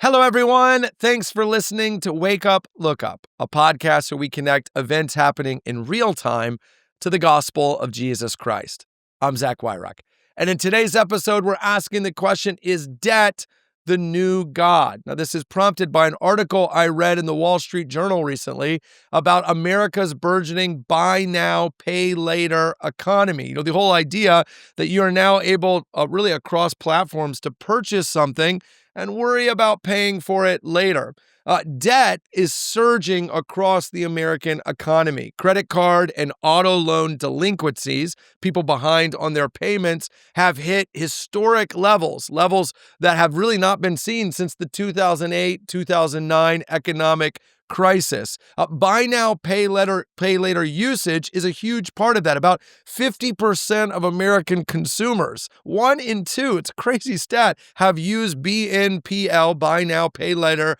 Hello, everyone. Thanks for listening to Wake Up, Look Up, a podcast where we connect events happening in real time to the gospel of Jesus Christ. I'm Zach Wyrock. And in today's episode, we're asking the question, is debt the new God? Now, this is prompted by an article I read in the Wall Street Journal recently about America's burgeoning buy now, pay later economy. The whole idea that you are now able, really across platforms, to purchase something and worry about paying for it later. Debt is surging across the American economy. Credit card and auto loan delinquencies, people behind on their payments, have hit historic levels that have really not been seen since the 2008-2009 economic crisis. Buy now, pay later usage is a huge part of that. About 50% of American consumers, 1 in 2, it's a crazy stat, have used BNPL, buy now, pay later,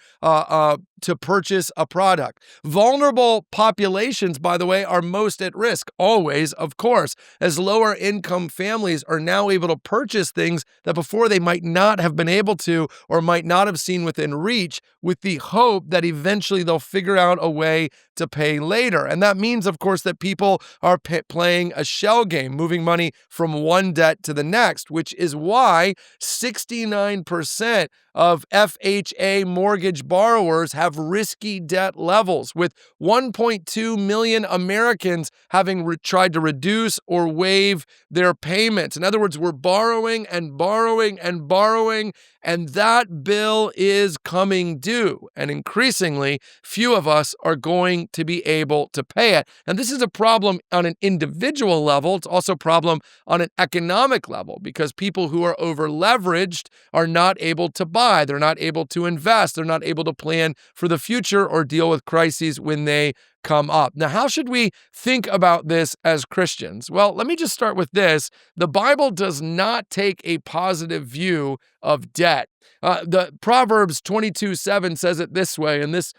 to purchase a product. Vulnerable populations, by the way, are most at risk, always, of course, as lower income families are now able to purchase things that before they might not have been able to or might not have seen within reach, with the hope that eventually they'll figure out a way to pay later. And that means, of course, that people are playing a shell game, moving money from one debt to the next, which is why 69% of FHA mortgage borrowers have risky debt levels, with 1.2 million Americans having tried to reduce or waive their payments. In other words, we're borrowing and borrowing and borrowing, and that bill is coming due. And increasingly, few of us are going to be able to pay it. And this is a problem on an individual level. It's also a problem on an economic level, because people who are over-leveraged are not able to buy. They're not able to invest. They're not able to plan for the future or deal with crises when they come up. Now, how should we think about this as Christians? Well, let me just start with this. The Bible does not take a positive view of debt. The Proverbs 22:7 says it this way, and this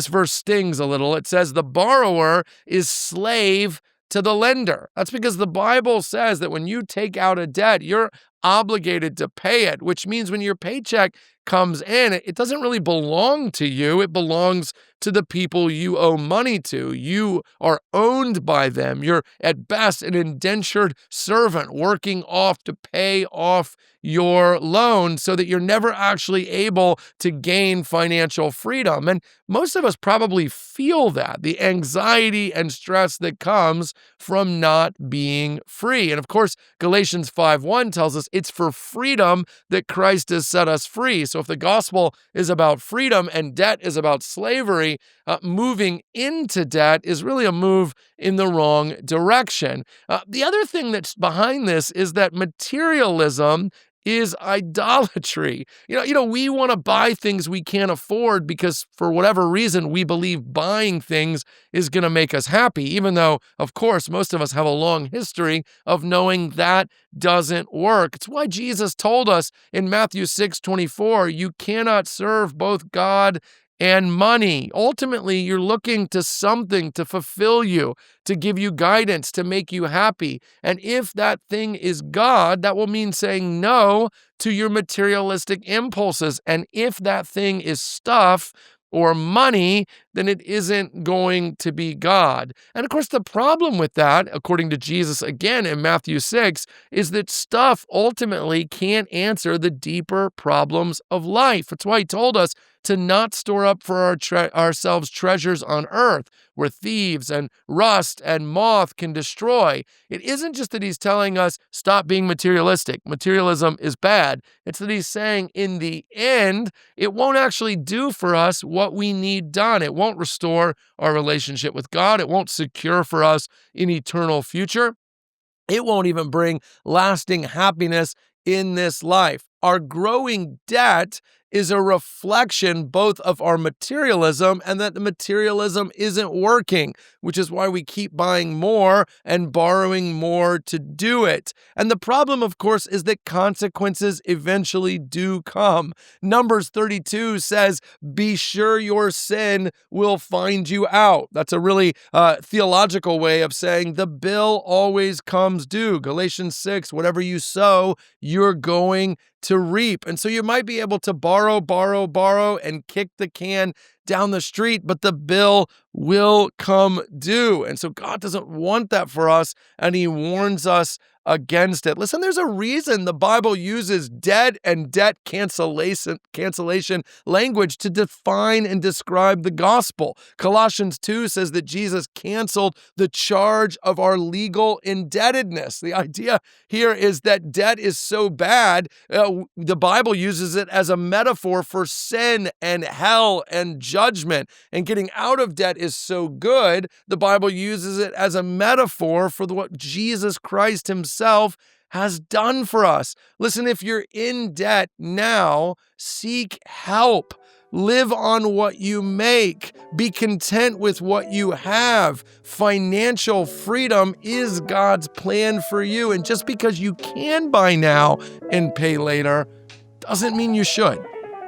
verse stings a little. It says, the borrower is slave to the lender. That's because the Bible says that when you take out a debt, you're obligated to pay it, which means when your paycheck comes in, it doesn't really belong to you. It belongs to the people you owe money to. You are owned by them. You're at best an indentured servant working off to pay off your loan so that you're never actually able to gain financial freedom. And most of us probably feel that, the anxiety and stress that comes from not being free. And of course, Galatians 5:1 tells us it's for freedom that Christ has set us free. So if the gospel is about freedom and debt is about slavery, moving into debt is really a move in the wrong direction. The other thing that's behind this is that materialism is idolatry. We want to buy things we can't afford because for whatever reason, we believe buying things is going to make us happy, even though, of course, most of us have a long history of knowing that doesn't work. It's why Jesus told us in Matthew 6:24, you cannot serve both God and money. Ultimately, you're looking to something to fulfill you, to give you guidance, to make you happy. And if that thing is God, that will mean saying no to your materialistic impulses. And if that thing is stuff or money, then it isn't going to be God. And of course, the problem with that, according to Jesus again in Matthew 6, is that stuff ultimately can't answer the deeper problems of life. That's why he told us to not store up for ourselves treasures on earth, where thieves and rust and moth can destroy. It isn't just that he's telling us stop being materialistic. Materialism is bad. It's that he's saying in the end, it won't actually do for us what we need done. It won't restore our relationship with God. It won't secure for us an eternal future. It won't even bring lasting happiness in this life. Our growing debt is a reflection both of our materialism and that the materialism isn't working, which is why we keep buying more and borrowing more to do it. And the problem, of course, is that consequences eventually do come. Numbers 32 says, be sure your sin will find you out. That's a really theological way of saying the bill always comes due. Galatians 6, whatever you sow, you're going to reap. And so you might be able to borrow, and kick the can down the street, but the bill will come due. And so God doesn't want that for us, and he warns us against it. Listen, there's a reason the Bible uses debt and debt cancellation language to define and describe the gospel. Colossians 2 says that Jesus canceled the charge of our legal indebtedness. The idea here is that debt is so bad, the Bible uses it as a metaphor for sin and hell and judgment. And getting out of debt is so good, the Bible uses it as a metaphor for what Jesus Christ himself has done for us. Listen, if you're in debt now, seek help. Live on what you make. Be content with what you have. Financial freedom is God's plan for you. And just because you can buy now and pay later doesn't mean you should.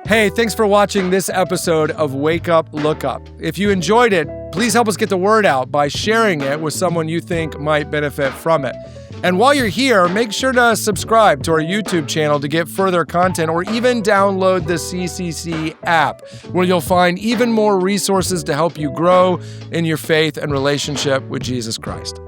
Hey, thanks for watching this episode of Wake Up, Look Up. If you enjoyed it, please help us get the word out by sharing it with someone you think might benefit from it. And while you're here, make sure to subscribe to our YouTube channel to get further content, or even download the CCC app, where you'll find even more resources to help you grow in your faith and relationship with Jesus Christ.